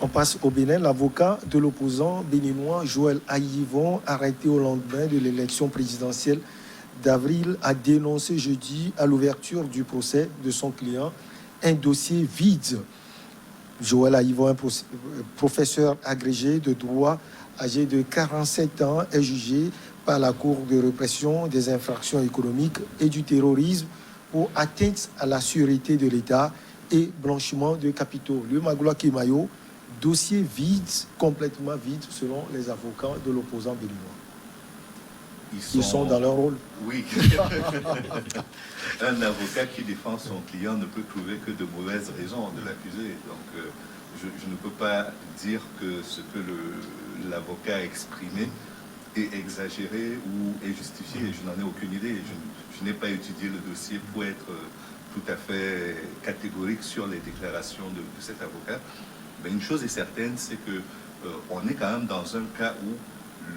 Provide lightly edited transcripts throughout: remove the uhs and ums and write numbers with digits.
On passe au Bénin. L'avocat de l'opposant béninois Joël Aïvon, arrêté au lendemain de l'élection présidentielle d'avril, a dénoncé jeudi, à l'ouverture du procès de son client, un dossier vide. Joël Aïvon, un professeur agrégé de droit âgé de 47 ans, est jugé par la Cour de répression des infractions économiques et du terrorisme pour atteinte à la sûreté de l'État et blanchiment de capitaux. Le Magloa Kimayo, dossier vide, complètement vide, selon les avocats de l'opposant béninois. Ils sont dans leur rôle. Oui. Un avocat qui défend son client ne peut trouver que de mauvaises raisons de l'accuser. Donc, je ne peux pas dire que ce que l'avocat a exprimé est exagéré ou est justifié. Je n'en ai aucune idée. Je n'ai pas étudié le dossier pour être tout à fait catégorique sur les déclarations de cet avocat. Mais une chose est certaine, c'est que on est quand même dans un cas où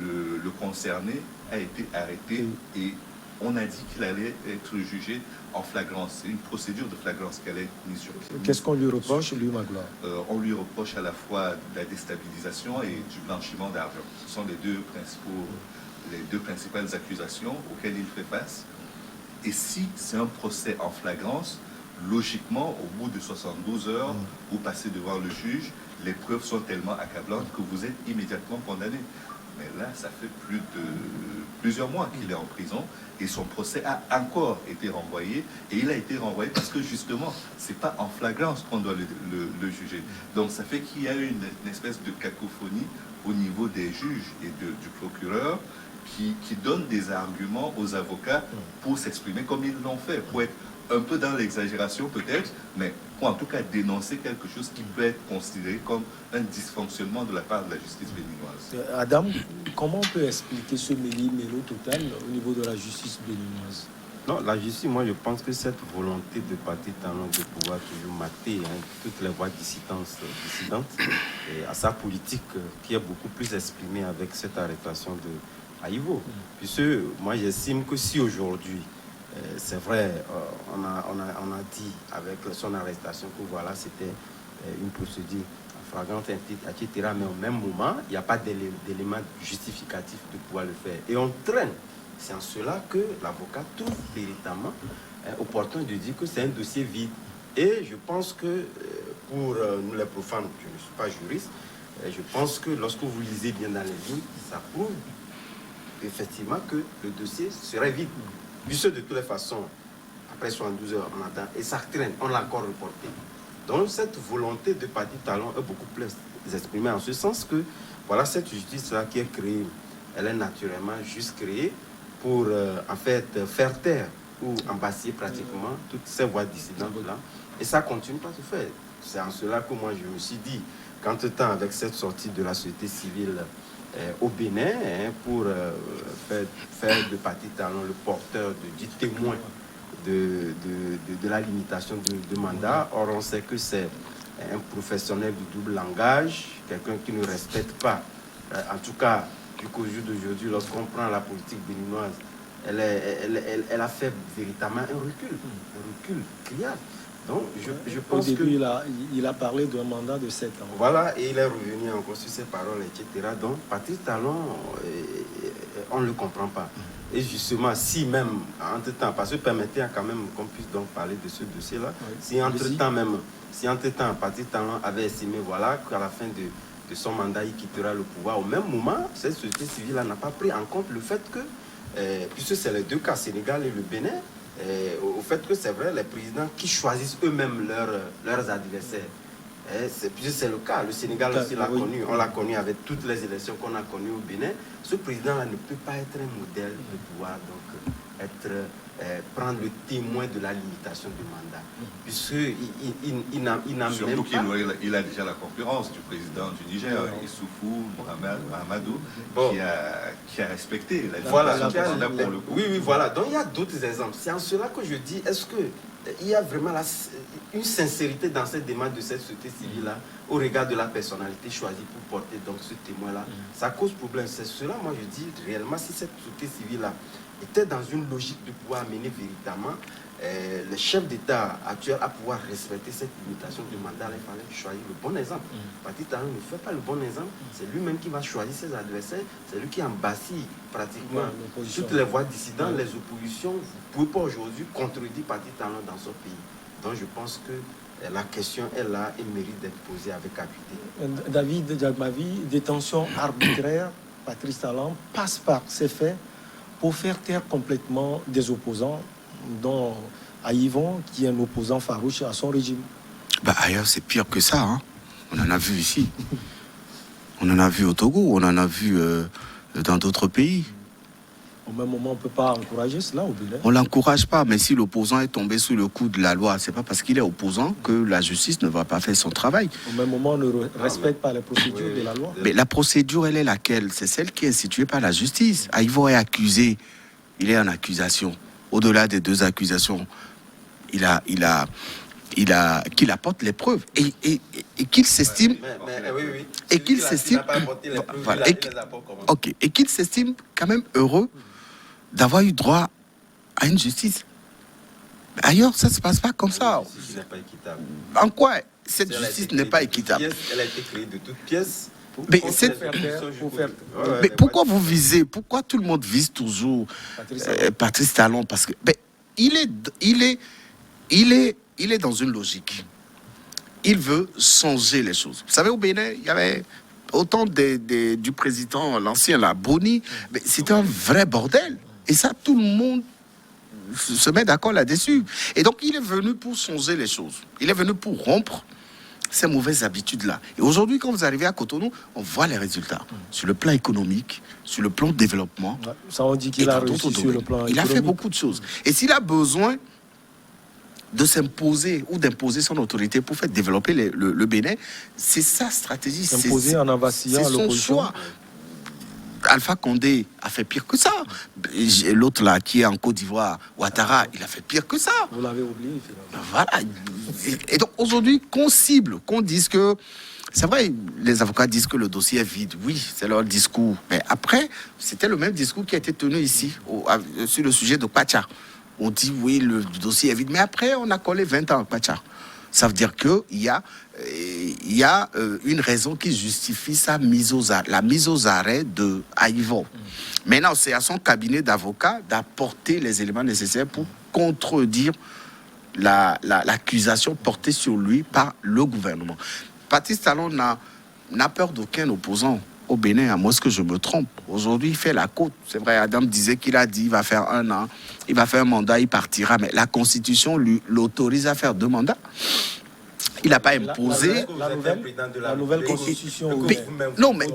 le concerné a été arrêté et on a dit qu'il allait être jugé en flagrance. C'est une procédure de flagrance qu'elle est mise sur pied. Qu'est-ce qu'on lui reproche, lui, Magloa? On lui reproche à la fois de la déstabilisation et du blanchiment d'argent. Ce sont les deux principales accusations auxquelles il fait face. Et si c'est un procès en flagrance, logiquement, au bout de 72 heures, vous passez devant le juge, les preuves sont tellement accablantes que vous êtes immédiatement condamné. Mais là, ça fait plusieurs mois qu'il est en prison et son procès a encore été renvoyé. Et il a été renvoyé parce que justement, c'est pas en flagrance qu'on doit le juger. Donc ça fait qu'il y a une espèce de cacophonie au niveau des juges et du procureur qui donne des arguments aux avocats pour s'exprimer comme ils l'ont fait, pour être un peu dans l'exagération peut-être, mais pour en tout cas dénoncer quelque chose qui peut être considéré comme un dysfonctionnement de la part de la justice béninoise. Adam, comment on peut expliquer ce méli-mélo total au niveau de la justice béninoise? Non, la justice, moi je pense que cette volonté de partir talent de pouvoir toujours mater toutes les voies dissidentes et à sa politique qui est beaucoup plus exprimée avec cette arrestation de Aïvo. Puisque moi j'estime que si aujourd'hui, c'est vrai, on a dit avec son arrestation que voilà, c'était une procédure flagrante, etc. Mais au même moment, il n'y a pas d'élément justificatif de pouvoir le faire. Et on traîne. C'est en cela que l'avocat trouve véritablement opportun de dire que c'est un dossier vide. Et je pense que pour nous les profanes, je ne suis pas juriste, je pense que lorsque vous lisez bien dans les lignes, ça prouve effectivement que le dossier serait vide. Puisque de toutes les façons, après 72 heures, on attend et ça traîne, on l'a encore reporté. Donc cette volonté de partir talon est beaucoup plus exprimée en ce sens que voilà, cette justice-là qui est créée, elle est naturellement juste créée pour en fait faire taire ou embasser pratiquement toutes ces voies dissidentes-là. Et ça continue pas de se faire. C'est en cela que moi je me suis dit, qu'entre-temps avec cette sortie de la société civile au Bénin, pour faire de Patrick Talon le porteur du témoin de la limitation de mandat. Or, on sait que c'est un professionnel du double langage, quelqu'un qui ne respecte pas, en tout cas, jusqu'au jour d'aujourd'hui, lorsqu'on prend la politique béninoise, elle a fait véritablement un recul criard. Donc, je pense au début, il a parlé d'un mandat de 7 ans. Voilà, et il est revenu encore sur ses paroles, etc. Donc, Patrick Talon, on ne le comprend pas. Et justement, si même, entre-temps, parce que permettez quand même qu'on puisse donc parler de ce dossier-là, si entre-temps, Patrick Talon avait estimé, voilà, qu'à la fin de son mandat, il quittera le pouvoir, au même moment, cette société civile-là n'a pas pris en compte le fait que, puisque c'est les deux cas, Sénégal et le Bénin, au fait que c'est vrai, les présidents qui choisissent eux-mêmes leurs adversaires. Puisque c'est le cas, le Sénégal aussi l'a connu, on l'a connu avec toutes les élections qu'on a connues au Bénin. Ce président-là ne peut pas être un modèle de pouvoir donc prendre le témoin de la limitation du mandat. Puisqu'il n'a même pas... Surtout qu'il a déjà la concurrence du président du Niger, Issoufou Mahamadou, qui a respecté la limitation pour le coup. Oui, voilà. Donc il y a d'autres exemples. C'est en cela que je dis, est-ce qu'il y a vraiment une sincérité dans cette démarche de cette société civile-là au regard de la personnalité choisie pour porter donc ce témoin-là? Ça cause problème. C'est cela, moi je dis réellement, si cette société civile-là était dans une logique de pouvoir mener véritablement le chef d'État actuel à pouvoir respecter cette limitation du mandat, il fallait choisir le bon exemple. Patrice Talon ne fait pas le bon exemple, c'est lui-même qui va choisir ses adversaires, c'est lui qui embassit pratiquement toutes les voix dissidentes, les oppositions. Vous ne pouvez pas aujourd'hui contredire Patrice Talon dans ce pays. Donc je pense que la question est là et mérite d'être posée avec acuité. David Diagmavi, détention arbitraire, Patrice Talon passe par ces faits pour faire taire complètement des opposants, dont Yvon, qui est un opposant farouche à son régime. Bah, ailleurs, c'est pire que ça. Hein. On en a vu ici. On en a vu au Togo, on en a vu dans d'autres pays. Au même moment, on ne peut pas encourager cela au Bénin. On ne l'encourage pas, mais si l'opposant est tombé sous le coup de la loi, c'est pas parce qu'il est opposant que la justice ne va pas faire son travail. Au même moment, on ne respecte pas les procédures de la loi. Mais la procédure, elle est laquelle? C'est celle qui est instituée par la justice. Yvon est accusé, il est en accusation. Au-delà des 2 accusations, qu'il apporte les preuves et qu'il s'estime et qu'il s'estime et qu'il s'estime quand même heureux d'avoir eu droit à une justice. Ailleurs, ça ne se passe pas comme ça. En quoi cette justice n'est pas équitable? Elle a été créée de toutes pièces. Mais pourquoi vous visez? Pourquoi tout le monde vise toujours Patrice Talon? Parce que il est dans une logique. Il veut changer les choses. Vous savez, au Bénin, il y avait autant du président, l'ancien, la Boni, mais c'était un vrai bordel. Et ça, tout le monde se met d'accord là-dessus. Et donc, il est venu pour changer les choses. Il est venu pour rompre ces mauvaises habitudes-là. Et aujourd'hui, quand vous arrivez à Cotonou, on voit les résultats. Sur le plan économique, sur le plan développement. Ça, on dit qu'il a réussi sur le plan économique. Il a fait beaucoup de choses. Et s'il a besoin de s'imposer ou d'imposer son autorité pour faire développer le Bénin, c'est sa stratégie. S'imposer en vacillant c'est son choix. Alpha Condé a fait pire que ça. L'autre là qui est en Côte d'Ivoire, Ouattara, il a fait pire que ça. Vous l'avez oublié finalement. Voilà. Et donc aujourd'hui, qu'on cible, qu'on dise que... C'est vrai, les avocats disent que le dossier est vide. Oui, c'est leur discours. Mais après, c'était le même discours qui a été tenu ici, sur le sujet de Pacha. On dit, oui, le dossier est vide. Mais après, on a collé 20 ans à Pacha. Ça veut dire qu'il y a une raison qui justifie la mise aux arrêts de Yvon. Maintenant, c'est à son cabinet d'avocats d'apporter les éléments nécessaires pour contredire l'accusation portée sur lui par le gouvernement. Patrice Talon n'a peur d'aucun opposant au Bénin, à moins que je me trompe. Aujourd'hui, il fait la côte. C'est vrai, Adam disait qu'il a dit il va faire 1 an, il va faire un mandat, il partira. Mais la Constitution l'autorise à faire 2 mandats. Il n'a pas imposé... La nouvelle Constitution... Non, mais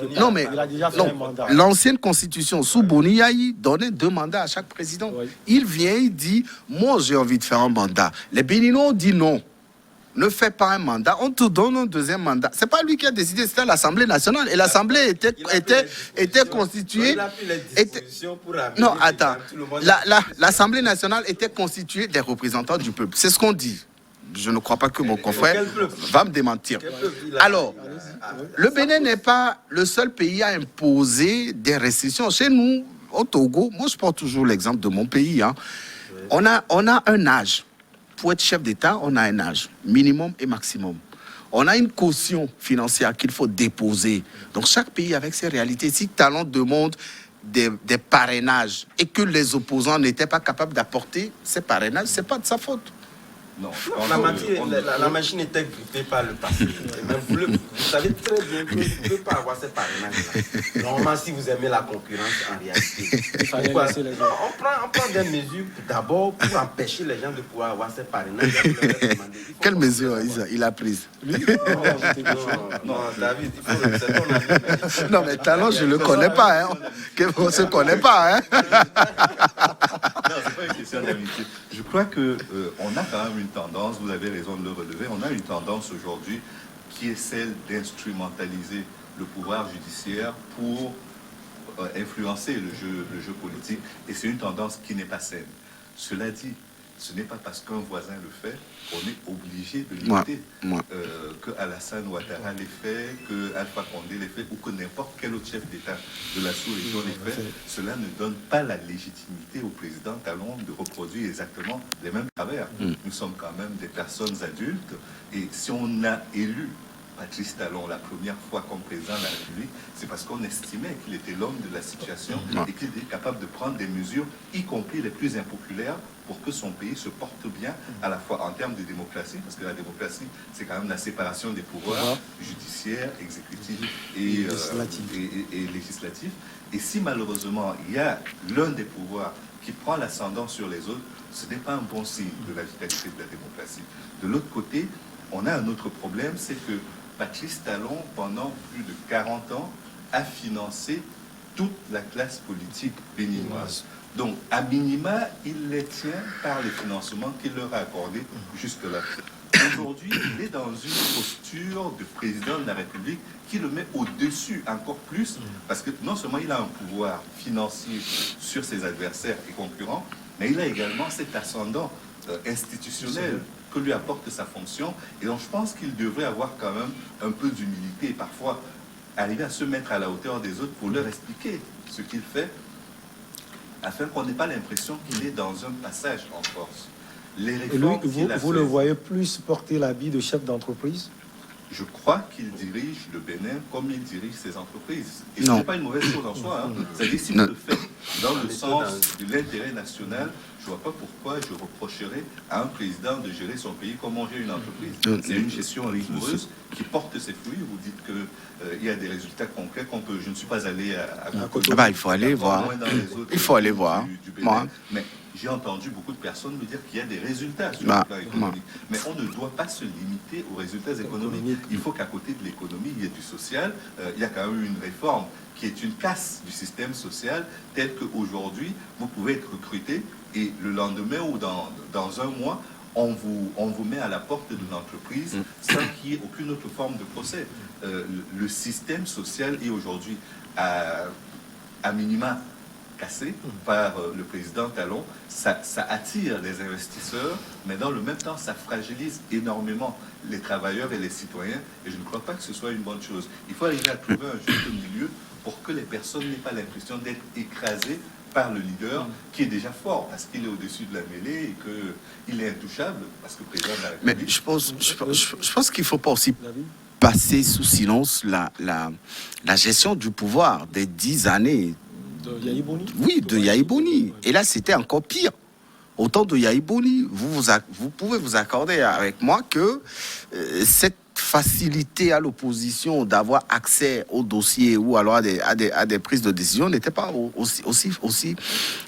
il a déjà fait un mandat. L'ancienne Constitution, sous Boni Yayi, donnait 2 mandats à chaque président. Oui. Il vient, il dit, moi j'ai envie de faire un mandat. Les Béninois ont dit non. Ne fais pas un mandat, on te donne un 2e mandat. C'est pas lui qui a décidé, c'était l'Assemblée nationale. Et l'Assemblée était constituée... Non, attends. L'Assemblée nationale était constituée des représentants du peuple. C'est ce qu'on dit. Je ne crois pas que mon confrère va me démentir. Alors, le Bénin n'est pas le seul pays à imposer des restrictions. Chez nous, au Togo, moi je prends toujours l'exemple de mon pays. Hein. On a un âge. Pour être chef d'État, on a un âge, minimum et maximum. On a une caution financière qu'il faut déposer. Donc chaque pays avec ses réalités. Si Talon demande des parrainages et que les opposants n'étaient pas capables d'apporter ces parrainages, ce n'est pas de sa faute. Non, la machine était grippée par le passé. Vous savez très bien que vous ne pouvez pas avoir ces parrainages-là. Normalement, si vous aimez la concurrence, en réalité, on prend des mesures d'abord pour empêcher les gens de pouvoir avoir ces parrainages. Quelle mesure il a prise? Non, David, il faut c'est ton ami. Non, mais Talon, je ne le connais pas. Hein. On ne se connaît pas. Hein. Non, c'est pas une question d'amitié. Je crois qu'on a quand même une tendance, vous avez raison de le relever, on a une tendance aujourd'hui qui est celle d'instrumentaliser le pouvoir judiciaire pour influencer le jeu politique. Et c'est une tendance qui n'est pas saine. Cela dit, ce n'est pas parce qu'un voisin le fait qu'on est obligé de l'imiter. Que Alassane Ouattara l'ait fait, que Alpha Condé l'ait fait, ou que n'importe quel autre chef d'État de la sous-région l'ait fait, cela ne donne pas la légitimité au président Talon de reproduire exactement les mêmes travers. Nous sommes quand même des personnes adultes, et si on a élu Patrice Talon la première fois comme président de la République, c'est parce qu'on estimait qu'il était l'homme de la situation et qu'il était capable de prendre des mesures, y compris les plus impopulaires, pour que son pays se porte bien, à la fois en termes de démocratie, parce que la démocratie, c'est quand même la séparation des pouvoirs judiciaires, exécutifs et législatifs. Et si malheureusement, il y a l'un des pouvoirs qui prend l'ascendant sur les autres, ce n'est pas un bon signe de la vitalité de la démocratie. De l'autre côté, on a un autre problème, c'est que Patrice Talon, pendant plus de 40 ans, a financé toute la classe politique béninoise. Donc, à minima, il les tient par les financements qu'il leur a accordés jusque-là. Aujourd'hui, il est dans une posture de président de la République qui le met au-dessus encore plus, parce que non seulement il a un pouvoir financier sur ses adversaires et concurrents, mais il a également cet ascendant institutionnel que lui apporte sa fonction. Et donc, je pense qu'il devrait avoir quand même un peu d'humilité et parfois arriver à se mettre à la hauteur des autres pour leur expliquer ce qu'il fait, afin qu'on n'ait pas l'impression qu'il est dans un passage en force. Les réformes vous le voyez plus porter l'habit de chef d'entreprise? Je crois qu'il dirige le Bénin comme il dirige ses entreprises. Et ce n'est pas une mauvaise chose en soi. C'est-à-dire, si vous le faites dans le sens de l'intérêt national, je ne vois pas pourquoi je reprocherais à un président de gérer son pays comme on gère une entreprise. C'est une gestion rigoureuse qui porte ses fruits. Vous dites qu'il y a des résultats concrets qu'on peut... Je ne suis pas allé à Cotonou. Il faut aller voir. Il faut aller voir. Mais j'ai entendu beaucoup de personnes me dire qu'il y a des résultats sur le plan économique. Mais on ne doit pas se limiter aux résultats économiques. Il faut qu'à côté de l'économie, il y ait du social. Il y a quand même une réforme qui est une casse du système social, telle qu'aujourd'hui, vous pouvez être recruté et le lendemain ou dans un mois, on vous met à la porte d'une entreprise sans qu'il y ait aucune autre forme de procès. Le système social est aujourd'hui à minima cassé par le président Talon. Ça attire les investisseurs, mais dans le même temps, ça fragilise énormément les travailleurs et les citoyens. Et je ne crois pas que ce soit une bonne chose. Il faut arriver à trouver un juste milieu pour que les personnes n'aient pas l'impression d'être écrasées par le leader qui est déjà fort parce qu'il est au-dessus de la mêlée et qu'il est intouchable parce que le président de la République... Mais je pense qu'il ne faut pas aussi passer sous silence la gestion du pouvoir des 10 années de Yahi Boni. Oui, de Yahi Boni. Et là, c'était encore pire. Au temps de Yahi Boni, vous pouvez vous accorder avec moi que cette facilité à l'opposition d'avoir accès aux dossiers ou alors à des prises de décision n'était pas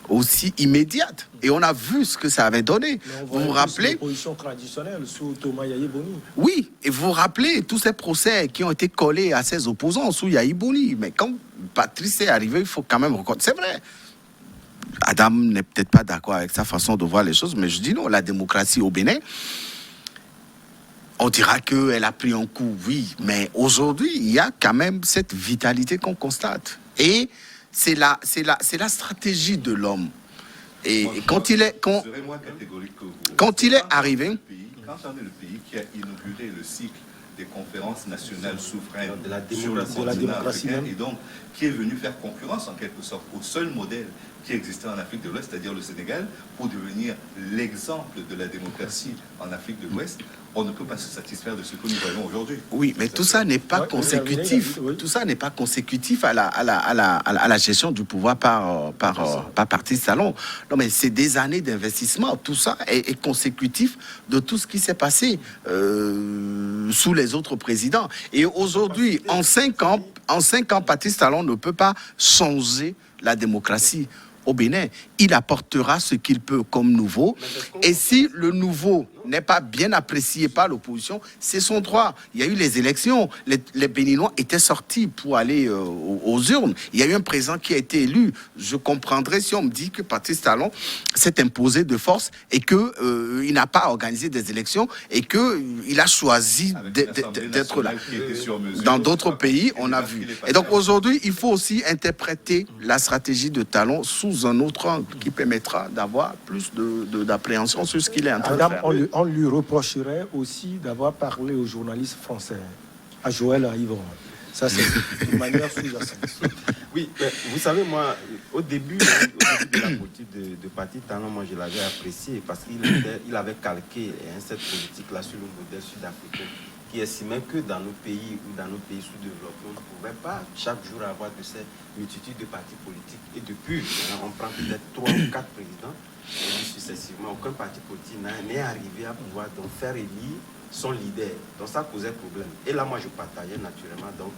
aussi immédiate. Et on a vu ce que ça avait donné. Vous vous rappelez l'opposition traditionnelle sous Thomas Yahi Boni. Oui, et vous vous rappelez tous ces procès qui ont été collés à ses opposants sous Yahi Boni. Mais quand Patrice est arrivé, il faut quand même reconnaître. C'est vrai. Adam n'est peut-être pas d'accord avec sa façon de voir les choses, mais je dis non, la démocratie au Bénin, on dira qu'elle a pris un coup, oui, mais aujourd'hui, il y a quand même cette vitalité qu'on constate. Et c'est la stratégie de l'homme. Et quand il est arrivé... Quand on est le pays qui a inauguré le cycle des conférences nationales souveraines sur la démocratie africaine, et donc qui est venu faire concurrence en quelque sorte au seul modèle qui existait en Afrique de l'Ouest, c'est-à-dire le Sénégal, pour devenir l'exemple de la démocratie en Afrique de l'Ouest, on ne peut pas se satisfaire de ce que nous voyons aujourd'hui. Oui, mais tout ça n'est pas consécutif. Tout ça n'est pas consécutif à la gestion du pouvoir par Patrice Talon. Non, mais c'est des années d'investissement. Tout ça est consécutif de tout ce qui s'est passé sous les autres présidents. Et aujourd'hui, en 5 ans, Patrice Talon ne peut pas changer la démocratie au Bénin. Il apportera ce qu'il peut comme nouveau. Et si le nouveau n'est pas bien apprécié par l'opposition, c'est son droit. Il y a eu les élections. Les Béninois étaient sortis pour aller aux urnes. Il y a eu un président qui a été élu. Je comprendrais si on me dit que Patrice Talon s'est imposé de force et qu'il n'a pas organisé des élections et qu'il a choisi d'être là. Dans d'autres pays, on a vu. Et donc aujourd'hui, il faut aussi interpréter la stratégie de Talon sous sous un autre angle qui permettra d'avoir plus d'appréhension sur ce qu'il est en train de Adam, faire. on lui reprocherait aussi d'avoir parlé aux journalistes français, à Joël Yvon. Ça, c'est une manière sous-jacente. Oui, vous savez, moi, au début de la politique de Patrice Talon, moi, je l'avais apprécié parce qu'il avait calqué cette politique-là sur le modèle sud-africain qui estimait que dans nos pays ou dans nos pays sous-développés, on ne pouvait pas chaque jour avoir de ces multitudes de partis politiques. Et depuis, on prend peut-être 3 ou 4 présidents, et successivement, aucun parti politique n'est arrivé à pouvoir donc faire élire son leader. Donc ça posait problème. Et là, moi, je partageais naturellement donc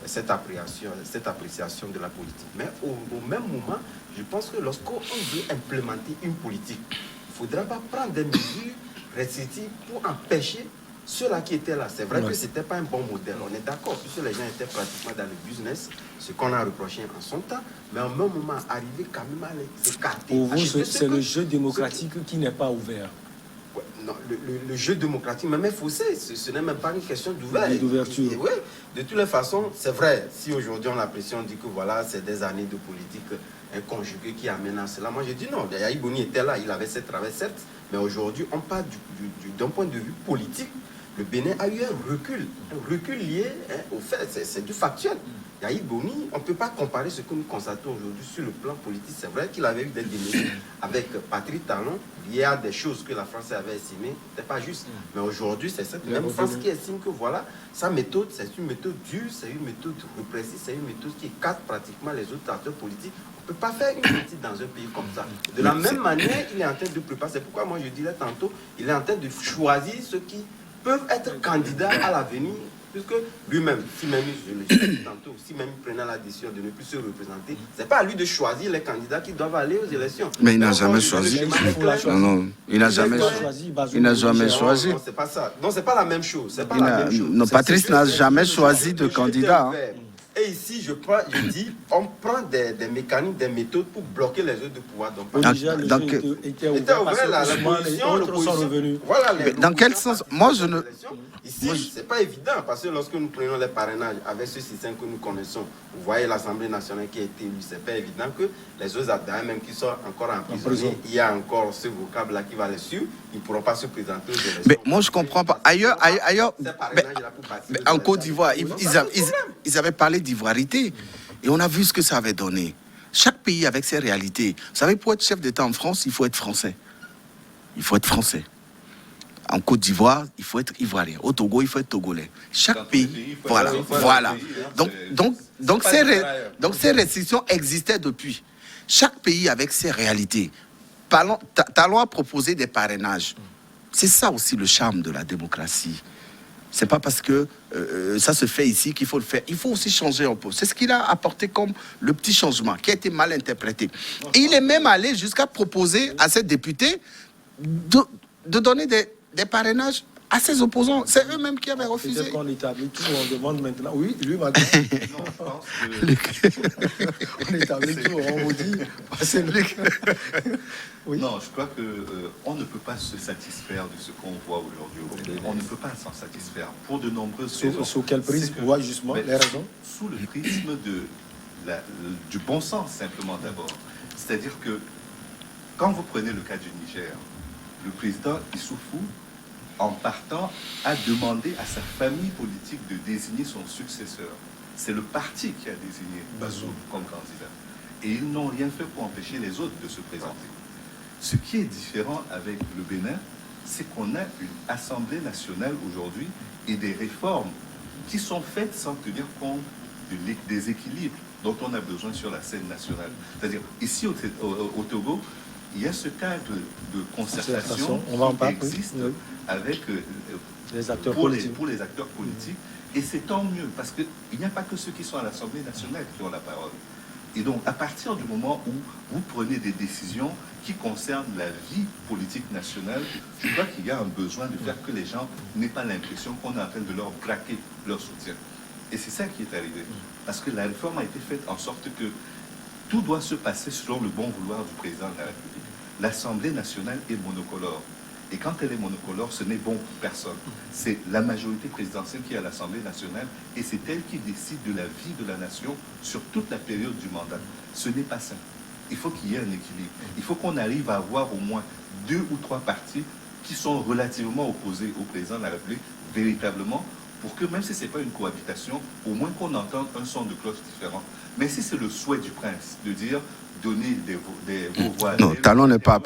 cette appréciation de la politique. Mais au même moment, je pense que lorsqu'on veut implémenter une politique, il ne faudra pas prendre des mesures restrictives pour empêcher ceux-là qui étaient là. C'est vrai que ce n'était pas un bon modèle, on est d'accord, puisque les gens étaient pratiquement dans le business, ce qu'on a reproché en son temps, mais au même moment, arriver quand même à les écarter. Pour vous, c'est le jeu démocratique qui n'est pas ouvert. Ouais, non, le jeu démocratique, même faussé, ce n'est même pas une question d'ouverture. Oui, de toutes les façons, c'est vrai. Si aujourd'hui on apprécie, on dit que voilà, c'est des années de politique conjuguée qui amènent à cela. Moi, je dis non. Yahya Boni était là, il avait ses travail, certes, mais aujourd'hui, on parle d'un point de vue politique. Le Bénin a eu un recul lié au fait, c'est du factuel. Yahya Boni, on ne peut pas comparer ce que nous constatons aujourd'hui sur le plan politique. C'est vrai qu'il avait eu des démêlés avec Patrice Talon lié à des choses que la France avait estimées, ce n'était pas juste. Mais aujourd'hui, c'est cette même France qui estime que voilà, sa méthode, c'est une méthode dure, c'est une méthode répressive, c'est une méthode qui écarte pratiquement les autres acteurs politiques. On ne peut pas faire une politique dans un pays comme ça. De la même manière, il est en train de préparer. C'est pourquoi moi je dirais tantôt, il est en train de choisir ceux qui peuvent être candidats à l'avenir, puisque lui-même, si même, je le dis tantôt, si même il prenait la décision de ne plus se représenter, c'est pas à lui de choisir les candidats qui doivent aller aux élections. Mais il n'a jamais choisi. Non, il n'a jamais choisi. Il n'a jamais choisi. Non, c'est pas ça. Non, c'est pas la même chose. C'est pas la même chose. Non, Patrice n'a jamais choisi de candidat. Et ici, je dis, on prend des mécanismes, des méthodes pour bloquer les autres de pouvoir. Donc, était ouvert, l'opposition sont revenus. Voilà, dans quel sens? Moi, je ne... Ici, c'est pas évident, parce que lorsque nous prenons les parrainages avec ce système que nous connaissons, vous voyez l'Assemblée nationale qui a été élue, c'est pas évident que les autres adhérents, même qui sont encore emprisonnés, il y a encore ce vocable-là qui va les suivre, ils ne pourront pas se présenter aux élections. Mais moi, je ne comprends pas. Ailleurs mais en Côte d'Ivoire, ils avaient parlé d'ivoirité. Et on a vu ce que ça avait donné. Chaque pays avec ses réalités. Vous savez, pour être chef d'État en France, il faut être français. Il faut être français. En Côte d'Ivoire, il faut être ivoirien. Au Togo, il faut être togolais. Chaque pays, voilà. Donc ces restrictions existaient depuis. Chaque pays avec ses réalités. Talon a proposé des parrainages. C'est ça aussi le charme de la démocratie. C'est pas parce que ça se fait ici qu'il faut le faire. Il faut aussi changer un peu. C'est ce qu'il a apporté comme le petit changement qui a été mal interprété. Et il est même allé jusqu'à proposer à ses députés de donner des parrainages à ses opposants. C'est eux-mêmes qui avaient refusé. Peut-être qu'on établit tout, on demande maintenant. Oui, lui m'a dit. Non, je pense que... On établit tout, on vous dit. C'est lui. Oui. Non, je crois qu'on ne peut pas se satisfaire de ce qu'on voit aujourd'hui au Bénin. On ne peut pas s'en satisfaire pour de nombreuses raisons. Sous quel prisme? Ouais, justement, les raisons. Sous le prisme du bon sens, simplement d'abord. C'est-à-dire que quand vous prenez le cas du Niger, le président Issoufou, en partant, a demandé à sa famille politique de désigner son successeur. C'est le parti qui a désigné Bazoum comme candidat. Et ils n'ont rien fait pour empêcher les autres de se présenter. Ce qui est différent avec le Bénin, c'est qu'on a une Assemblée nationale aujourd'hui et des réformes qui sont faites sans tenir compte des équilibres dont on a besoin sur la scène nationale. C'est-à-dire, ici au Togo, il y a ce cadre de concertation qui existe avec les acteurs pour les acteurs politiques. Et c'est tant mieux, parce qu'il n'y a pas que ceux qui sont à l'Assemblée nationale qui ont la parole. Et donc, à partir du moment où vous prenez des décisions qui concernent la vie politique nationale, je crois qu'il y a un besoin de faire que les gens n'aient pas l'impression qu'on est en train de leur braquer leur soutien. Et c'est ça qui est arrivé. Parce que la réforme a été faite en sorte que tout doit se passer selon le bon vouloir du président de la République. L'Assemblée nationale est monocolore. Et quand elle est monocolore, ce n'est bon pour personne. C'est la majorité présidentielle qui est à l'Assemblée nationale et c'est elle qui décide de la vie de la nation sur toute la période du mandat. Ce n'est pas ça. il faut qu'il y ait un équilibre. Il faut qu'on arrive à avoir au moins 2 ou 3 partis qui sont relativement opposés au président de la République, véritablement, pour que même si ce n'est pas une cohabitation, au moins qu'on entende un son de cloche différent. Mais si c'est le souhait du prince de dire donner des voix... Non, Talon n'est pas...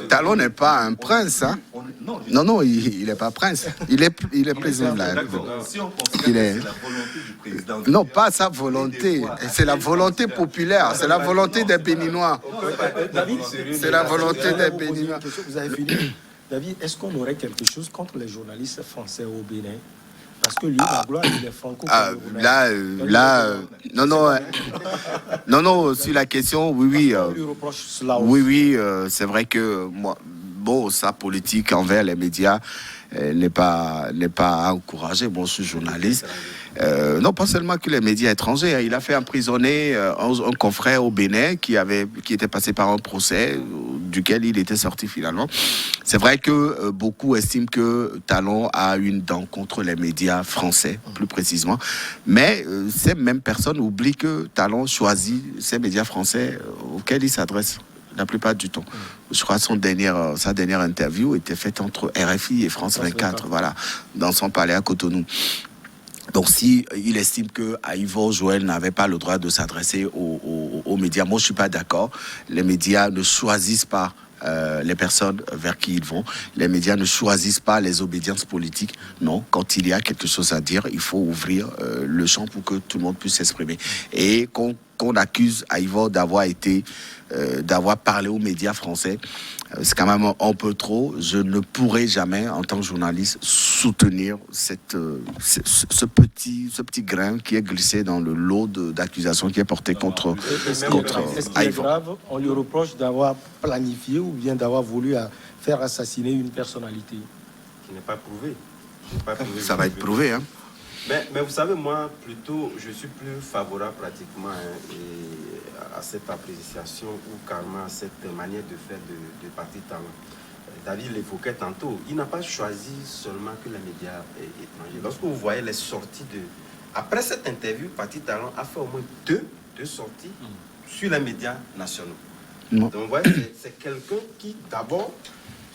Talon n'est pas un prince, hein? Non, il n'est pas prince. Il est président de la République. Si on considère que c'est la volonté du président... Non, pas sa volonté. C'est la volonté populaire. C'est la volonté des Béninois. C'est la volonté des Béninois. Vous avez fini. David, est-ce qu'on aurait quelque chose contre les journalistes français au Bénin? Parce que lui, Magloire, il est franco-camerounais. Non, sur la question, oui. On lui reproche cela aussi. Oui, c'est vrai que moi, sa politique envers les médias n'est pas à encourager. Bon, je suis journaliste. Non, pas seulement que les médias étrangers. Il a fait emprisonner un confrère au Bénin qui était passé par un procès duquel il était sorti finalement. C'est vrai que beaucoup estiment que Talon a une dent contre les médias français, plus précisément. Mais ces mêmes personnes oublient que Talon choisit ces médias français auxquels il s'adresse la plupart du temps. Je crois que sa dernière interview était faite entre RFI et France 24, voilà, dans son palais à Cotonou. Donc, si il estime que Ivor Joël n'avait pas le droit de s'adresser aux médias, moi je suis pas d'accord. Les médias ne choisissent pas les personnes vers qui ils vont. Les médias ne choisissent pas les obédiences politiques. Non, quand il y a quelque chose à dire, il faut ouvrir le champ pour que tout le monde puisse s'exprimer. Et qu'on accuse Ivor d'avoir parlé aux médias français, c'est quand même un peu trop. Je ne pourrai jamais, en tant que journaliste, soutenir ce petit grain qui est glissé dans le lot d'accusations qui est porté contre Est-ce qu'il est grave? On lui reproche d'avoir planifié ou bien d'avoir voulu faire assassiner une personnalité. Qui n'est pas prouvé. Ça va être prouvé, hein. Mais vous savez, moi, plutôt, je suis plus favorable pratiquement à cette appréciation ou carrément à cette manière de faire de Parti Talon. David l'évoquait tantôt, il n'a pas choisi seulement que les médias étrangers. Lorsque vous voyez les sorties Après cette interview, Parti Talon a fait au moins deux sorties sur les médias nationaux. Donc vous voyez, c'est quelqu'un qui d'abord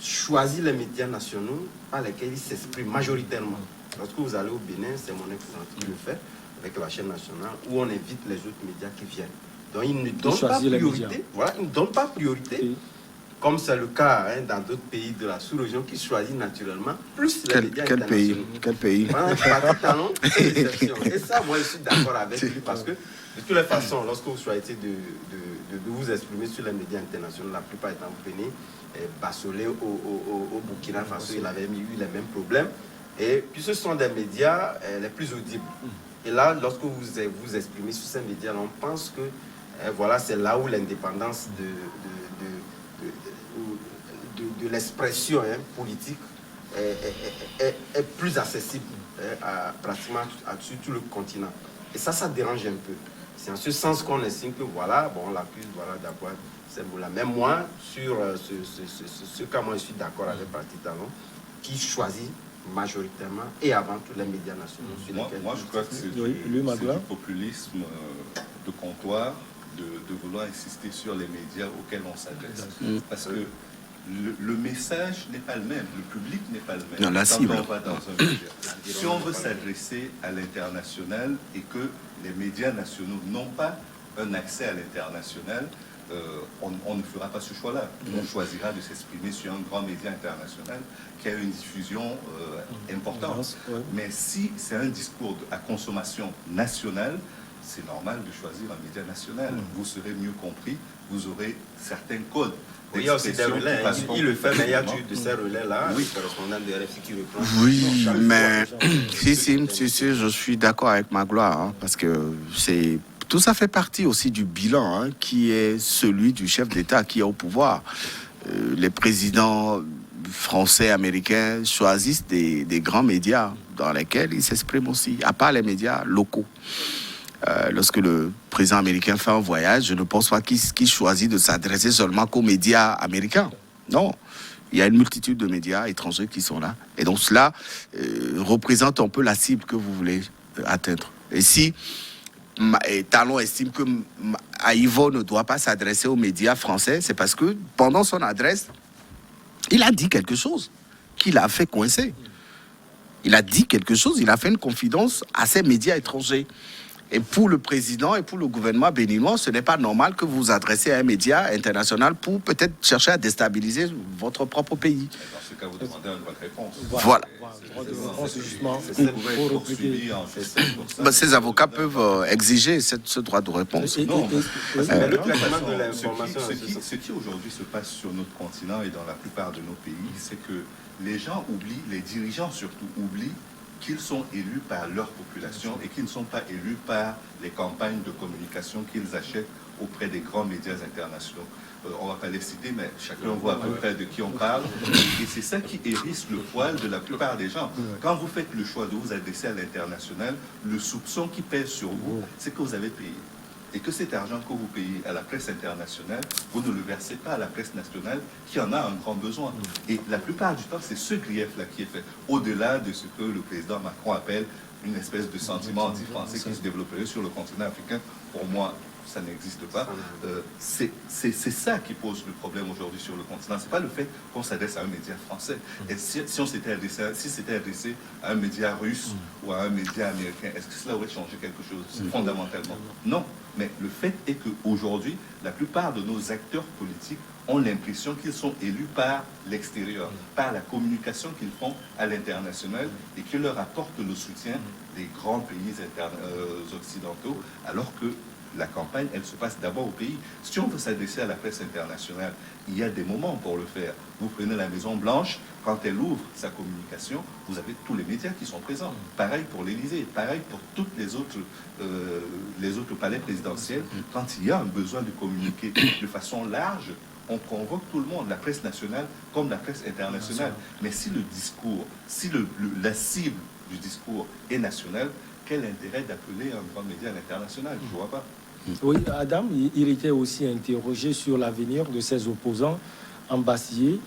choisit les médias nationaux par lesquels il s'exprime majoritairement. Lorsque vous allez au Bénin, c'est mon excellent qui le fait avec la chaîne nationale où on invite les autres médias qui viennent. Donc il ne donne pas priorité. Voilà, il ne donne pas priorité, comme c'est le cas dans d'autres pays de la sous-région qui choisissent naturellement plus les médias internationaux. Quel pays Voilà, Parti Talon, c'est l'exception. Et ça, moi, je suis d'accord avec lui parce que, de toutes les façons, lorsque vous choisissez de vous exprimer sur les médias internationaux, la plupart étant vous venez, Bassolé au Burkina Faso, il avait eu les mêmes problèmes. Et puis ce sont des médias les plus audibles. Et là, lorsque vous vous exprimez sur ces médias, on pense que voilà, c'est là où l'indépendance de l'expression politique est plus accessible pratiquement sur tout le continent. Et ça dérange un peu. C'est en ce sens qu'on estime que voilà, bon, on l'accuse d'avoir ces mots-là. Même moi, sur ce cas, moi je suis d'accord avec Parti Talon, qui choisit majoritairement et avant tout les médias nationaux. Moi, je crois que c'est du populisme de comptoir de vouloir insister sur les médias auxquels on s'adresse. Parce que le message n'est pas le même, le public n'est pas le même. Non, la cible. Quand on va dans un média. Si on veut s'adresser à l'international et que les médias nationaux n'ont pas un accès à l'international, on ne fera pas ce choix-là. On choisira de s'exprimer sur un grand média international qui a une diffusion importante. Mais si c'est un discours à consommation nationale, c'est normal de choisir un média national. Vous serez mieux compris, vous aurez certains codes. Il y a aussi des relais, il le fait, mais il y a de ces relais-là, le correspondant de RFI qui reprend. Oui, mais si, je suis d'accord avec Magloire, hein, parce que tout ça fait partie aussi du bilan, hein, qui est celui du chef d'État qui est au pouvoir. Les présidents français, américains choisissent des grands médias dans lesquels ils s'expriment aussi, à part les médias locaux. Lorsque le président américain fait un voyage, je ne pense pas qu'il choisit de s'adresser seulement qu'aux médias américains. Non, il y a une multitude de médias étrangers qui sont là. Et donc cela représente un peu la cible que vous voulez atteindre. Et si Talon estime que Aïvo ne doit pas s'adresser aux médias français, c'est parce que pendant son adresse, il a dit quelque chose qui l'a fait coincer. Il a dit quelque chose, il a fait une confidence à ces médias étrangers. Et pour le président et pour le gouvernement béninois, ce n'est pas normal que vous vous adressez à un média international pour peut-être chercher à déstabiliser votre propre pays. Dans ce cas, vous demandez une bonne réponse. Voilà. Justement, Ces avocats peuvent exiger ce droit de réponse. Non, Mais le classement de l'information, ce qui aujourd'hui se passe sur notre continent et dans la plupart de nos pays, c'est que les gens oublient, les dirigeants surtout oublient qu'ils sont élus par leur population et qu'ils ne sont pas élus par les campagnes de communication qu'ils achètent auprès des grands médias internationaux. On ne va pas les citer, mais chacun voit à peu près de qui on parle. Et c'est ça qui hérisse le poil de la plupart des gens. Quand vous faites le choix de vous adresser à l'international, le soupçon qui pèse sur vous, c'est que vous avez payé. Et que cet argent que vous payez à la presse internationale, vous ne le versez pas à la presse nationale qui en a un grand besoin. Et la plupart du temps, c'est ce grief-là qui est fait. Au-delà de ce que le président Macron appelle une espèce de sentiment anti-français qui se développerait sur le continent africain, pour moi, ça n'existe pas. C'est ça qui pose le problème aujourd'hui sur le continent. C'est pas le fait qu'on s'adresse à un média français. Et si on s'était adressé à un média russe ou à un média américain, est-ce que cela aurait changé quelque chose fondamentalement? Non. Mais le fait est qu'aujourd'hui, la plupart de nos acteurs politiques ont l'impression qu'ils sont élus par l'extérieur, par la communication qu'ils font à l'international et qui leur apportent le soutien des grands pays occidentaux, alors que la campagne, elle se passe d'abord au pays. Si on veut s'adresser à la presse internationale, il y a des moments pour le faire. Vous prenez la Maison-Blanche, quand elle ouvre sa communication, vous avez tous les médias qui sont présents. Pareil pour l'Élysée, pareil pour toutes les autres palais présidentiels. Quand il y a un besoin de communiquer de façon large, on convoque tout le monde, la presse nationale comme la presse internationale. Mais si le discours, si la cible du discours est nationale, quel intérêt d'appeler un grand média à l'international? Je ne vois pas. Oui, Adam, il était aussi interrogé sur l'avenir de ses opposants en Bastille.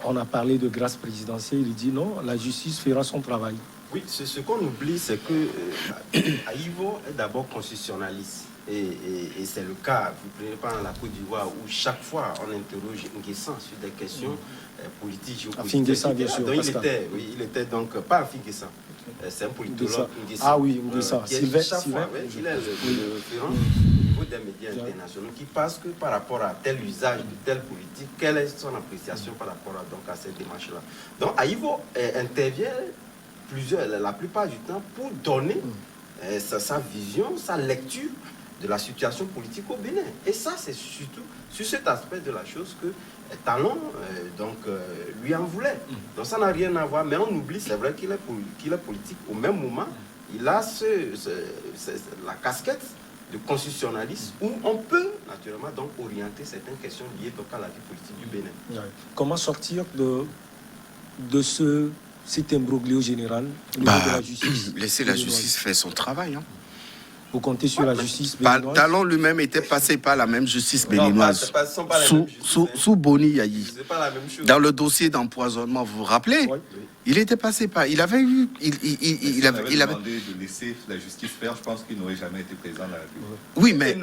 On a parlé de grâce présidentielle. Il dit non, la justice fera son travail. Oui, ce qu'on oublie, c'est que Aïvo est d'abord constitutionnaliste. Et c'est le cas, vous prenez pas la Côte d'Ivoire, où chaque fois on interroge Nguessan sur des questions politiques, géopolitiques. Nguessan, bien sûr. Donc il était donc pas Afin Nguessan. C'est un politologue. Ah oui, Nguessan. Sylvain. Il est le référent au niveau des médias internationaux qui passe que par rapport à tel usage de telle politique, quelle est son appréciation par rapport à cette démarche-là. Donc Aïvo intervient la plupart du temps pour donner sa vision, sa lecture de la situation politique au Bénin. Et ça, c'est surtout sur cet aspect de la chose que Talon lui en voulait. Donc ça n'a rien à voir, mais on oublie, c'est vrai qu'il est politique. Au même moment, il a la casquette de constitutionnaliste où on peut naturellement donc orienter certaines questions liées donc à la vie politique du Bénin. Ouais. Comment sortir de cet imbroglio général au niveau de la justice? Laisser la justice faire son travail. Vous comptez sur la justice béninoise? Talon lui-même était passé par la même justice béninoise, sous Boni Yayi. Dans le dossier d'empoisonnement, vous vous rappelez? Oui. Il était passé par... Il avait eu... Il avait demandé de laisser la justice faire, je pense qu'il n'aurait jamais été président de la République. Oui, mais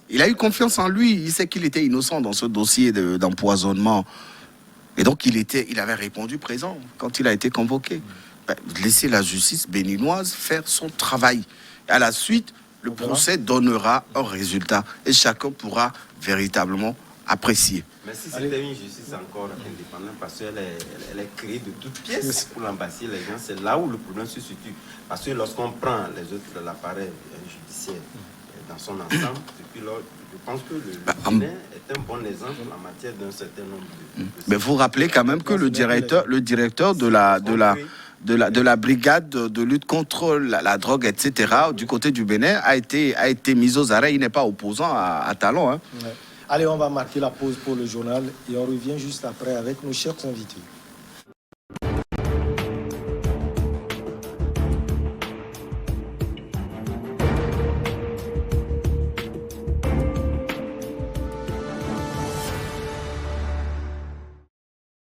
il a eu confiance en lui. Il sait qu'il était innocent dans ce dossier d'empoisonnement. Et donc, il avait répondu présent quand il a été convoqué. Laisser la justice béninoise faire son travail. À la suite, le procès donnera un résultat et chacun pourra véritablement apprécier. Mais si c'était une justice encore indépendante, parce qu'elle est créée de toutes pièces pour l'embasser les gens, c'est là où le problème se situe. Parce que lorsqu'on prend l'appareil judiciaire dans son ensemble, depuis lors, je pense que le Bénin est un bon exemple en matière d'un certain nombre de... Mais vous rappelez quand même que le directeur de la brigade de lutte contre la drogue, etc., du côté du Bénin, a été mis aux arrêts. Il n'est pas opposant à Talon. Ouais. Allez, on va marquer la pause pour le journal et on revient juste après avec nos chers invités.